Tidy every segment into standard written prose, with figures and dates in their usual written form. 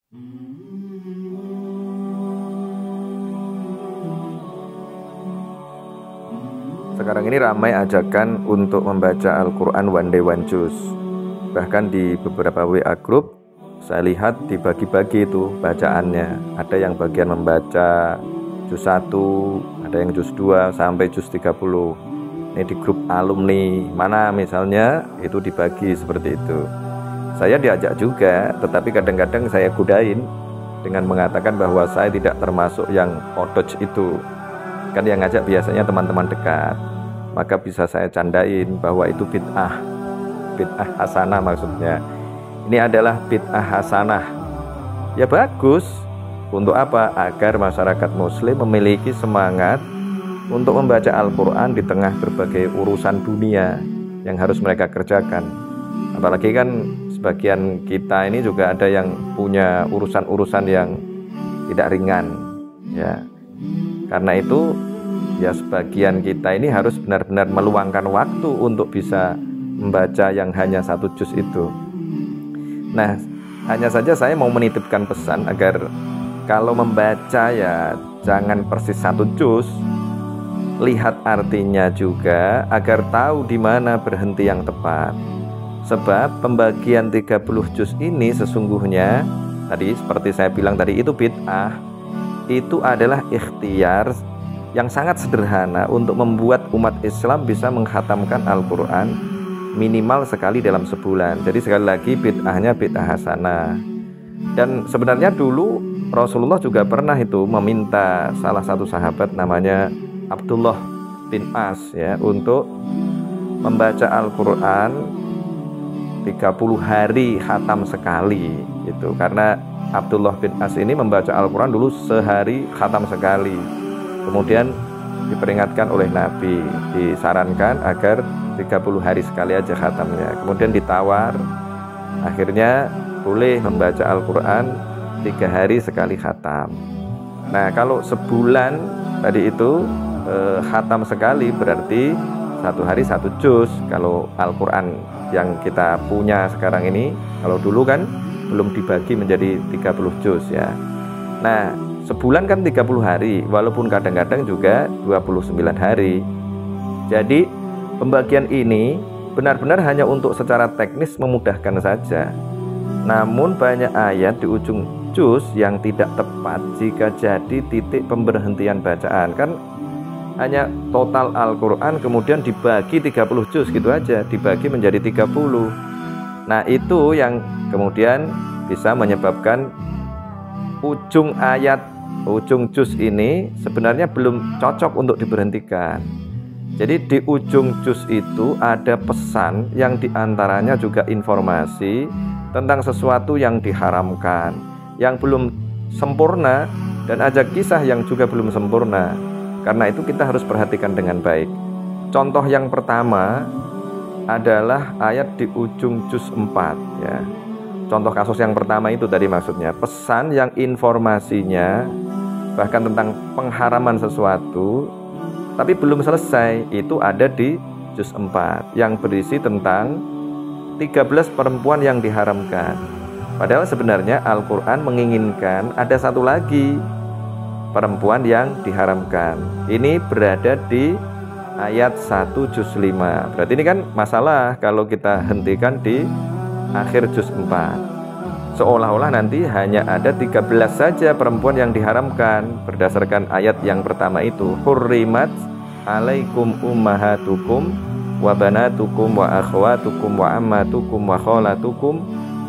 Sekarang ini ramai ajakan untuk membaca Al-Quran one day one juz. Bahkan di beberapa WA group saya lihat dibagi-bagi itu bacaannya. Ada yang bagian membaca juz 1, ada yang juz 2 sampai juz 30. Ini di grup alumni mana misalnya itu dibagi seperti itu. Saya diajak juga, tetapi kadang-kadang saya godain dengan mengatakan bahwa saya tidak termasuk yang otoc itu. Kan yang ngajak biasanya teman-teman dekat. Maka bisa saya candain bahwa itu bid'ah hasanah maksudnya. Ini adalah bid'ah hasanah. Ya bagus. Untuk apa? Agar masyarakat muslim memiliki semangat untuk membaca Al-Quran di tengah berbagai urusan dunia yang harus mereka kerjakan. Apalagi kan sebagian kita ini juga ada yang punya urusan-urusan yang tidak ringan, ya. Karena itu ya sebagian kita ini harus benar-benar meluangkan waktu untuk bisa membaca yang hanya 1 juz itu. Nah, hanya saja saya mau menitipkan pesan agar kalau membaca ya jangan persis 1 juz, lihat artinya juga agar tahu di mana berhenti yang tepat. Sebab pembagian 30 juz ini sesungguhnya tadi seperti saya bilang tadi itu bid'ah. Itu adalah ikhtiar yang sangat sederhana untuk membuat umat Islam bisa menghatamkan Al-Quran minimal sekali dalam sebulan. Jadi sekali lagi bid'ahnya bid'ah hasanah. Dan sebenarnya dulu Rasulullah juga pernah itu meminta salah satu sahabat namanya Abdullah bin As ya untuk membaca Al-Quran 30 hari khatam sekali gitu. Karena Abdullah bin As ini membaca Al-Quran dulu sehari khatam sekali. Kemudian diperingatkan oleh Nabi, disarankan agar 30 hari sekali aja khatamnya. Kemudian ditawar, akhirnya boleh membaca Al-Quran 3 hari sekali khatam. Nah kalau sebulan tadi itu khatam sekali berarti 1 hari 1 juz. Kalau Al-Quran yang kita punya sekarang ini, kalau dulu kan belum dibagi menjadi 30 juz ya. Nah sebulan kan 30 hari, walaupun kadang-kadang juga 29 hari. Jadi pembagian ini benar-benar hanya untuk secara teknis memudahkan saja. Namun banyak ayat di ujung juz yang tidak tepat jika jadi titik pemberhentian bacaan. Kan hanya total Al-Quran kemudian dibagi 30 juz gitu aja, dibagi menjadi 30. Nah itu yang kemudian bisa menyebabkan ujung ayat, ujung juz ini sebenarnya belum cocok untuk diberhentikan. Jadi di ujung juz itu ada pesan yang diantaranya juga informasi tentang sesuatu yang diharamkan, yang belum sempurna, dan ada kisah yang juga belum sempurna. Karena itu kita harus perhatikan dengan baik. Contoh yang pertama adalah ayat di ujung juz 4 ya. Contoh kasus yang pertama itu tadi maksudnya pesan yang informasinya bahkan tentang pengharaman sesuatu tapi belum selesai, itu ada di juz 4 yang berisi tentang 13 perempuan yang diharamkan. Padahal sebenarnya Al-Quran menginginkan ada satu lagi perempuan yang diharamkan. Ini berada di ayat 1 juz 5. Berarti ini kan masalah kalau kita hentikan di akhir juz 4. Seolah-olah nanti hanya ada 13 saja perempuan yang diharamkan berdasarkan ayat yang pertama itu, hurrimat alaikum ummahatukum wa banatukum wa akhwatukum wa ammatukum wa khalatukum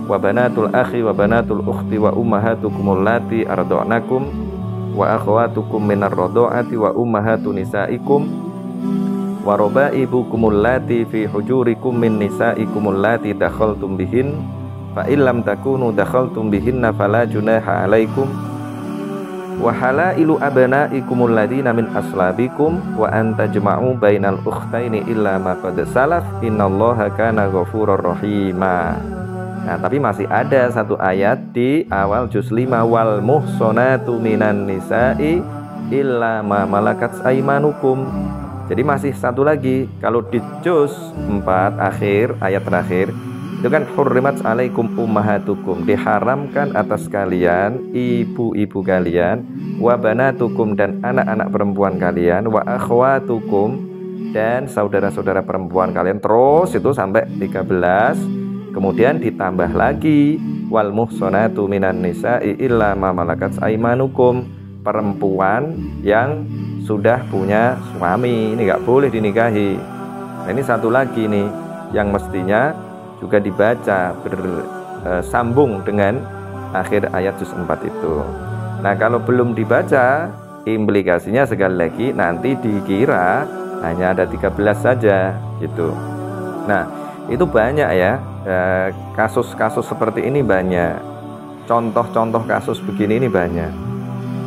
wa banatul akhi wa banatul ukhti wa ummahatukum allati arda'nakum wa akhwatukum minar radha'ati wa ummahatu nisaikum wa rabaibukum allati fi hujurikum min nisaikum allati dakhaltum bihin fa illam takunu dakhaltum bihinna fala junaha alaikum wa halailu abnaikum alladzina min aslabikum wa anta jama'u bainal ukhtaini illa ma qad salaf innallaha kana ghafurur rahima. Nah, tapi masih ada satu ayat di awal juz 5, wal muhsonatu minan nisa'i illa ma malakat aimanukum. Jadi masih satu lagi, kalau di juz 4 akhir ayat terakhir Itu kan hurrimat alaikum ummahatukum, diharamkan atas kalian ibu-ibu kalian, wa banatukum dan anak-anak perempuan kalian, wa akhwatukum dan saudara-saudara perempuan kalian, terus itu sampai 13. Kemudian ditambah lagi wal muhsanatu minan nisa'i illa ma malakat aimanukum, perempuan yang sudah punya suami ini nggak boleh dinikahi. Nah, ini satu lagi nih yang mestinya juga dibaca bersambung dengan akhir ayat juz 4 itu. Nah, kalau belum dibaca, implikasinya sekali lagi nanti dikira hanya ada 13 saja gitu. Nah, itu banyak ya, kasus-kasus seperti ini banyak, contoh-contoh kasus begini ini banyak.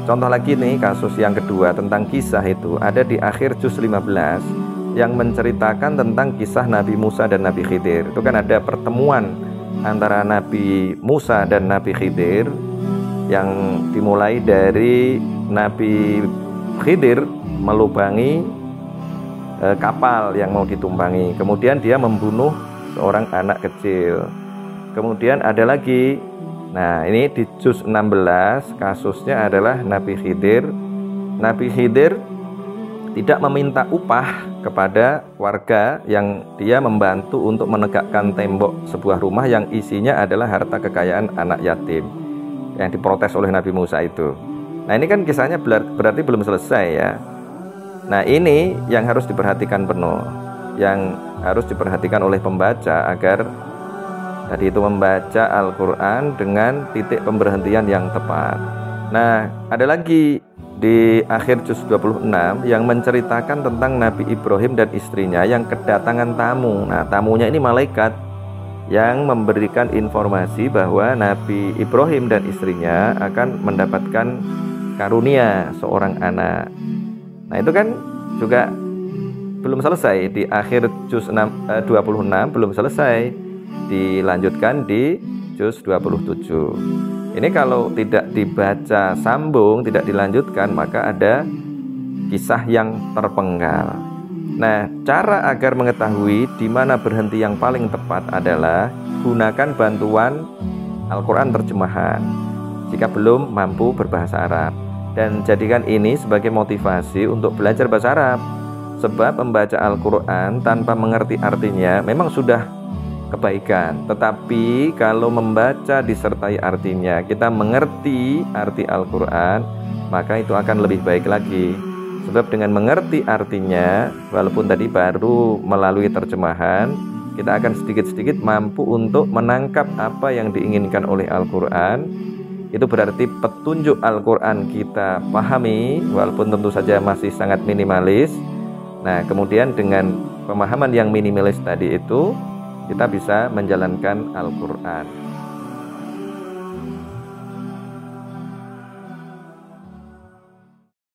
Contoh lagi nih, kasus yang kedua tentang kisah itu ada di akhir juz 15 yang menceritakan tentang kisah Nabi Musa dan Nabi Khidir. Itu kan ada pertemuan antara Nabi Musa dan Nabi Khidir yang dimulai dari Nabi Khidir melubangi kapal yang mau ditumpangi. Kemudian dia membunuh seorang anak kecil. Kemudian ada lagi, nah ini di juz 16 kasusnya adalah Nabi Khidir. Nabi Khidir tidak meminta upah kepada warga yang dia membantu untuk menegakkan tembok sebuah rumah yang isinya adalah harta kekayaan anak yatim yang diprotes oleh Nabi Musa itu. Nah, ini kan kisahnya berarti belum selesai ya. Nah, ini yang harus diperhatikan penuh, yang harus diperhatikan oleh pembaca agar tadi itu membaca Al-Quran dengan titik pemberhentian yang tepat. Nah, ada lagi di akhir juz 26 yang menceritakan tentang Nabi Ibrahim dan istrinya yang kedatangan tamu. Nah, tamunya ini malaikat yang memberikan informasi bahwa Nabi Ibrahim dan istrinya akan mendapatkan karunia seorang anak. Nah, itu kan juga belum selesai di akhir juz 26, belum selesai, dilanjutkan di juz 27. Ini kalau tidak dibaca sambung, tidak dilanjutkan, maka ada kisah yang terpenggal. Nah, cara agar mengetahui di mana berhenti yang paling tepat adalah gunakan bantuan Al-Quran terjemahan jika belum mampu berbahasa Arab, dan jadikan ini sebagai motivasi untuk belajar bahasa Arab. Sebab membaca Al-Quran tanpa mengerti artinya memang sudah kebaikan, tetapi kalau membaca disertai artinya, kita mengerti arti Al-Quran, maka itu akan lebih baik lagi. Sebab dengan mengerti artinya, walaupun tadi baru melalui terjemahan, kita akan sedikit-sedikit mampu untuk menangkap apa yang diinginkan oleh Al-Quran. Itu berarti petunjuk Al-Quran kita pahami, walaupun tentu saja masih sangat minimalis. Nah, kemudian dengan pemahaman yang minimalis tadi itu, kita bisa menjalankan Al-Quran.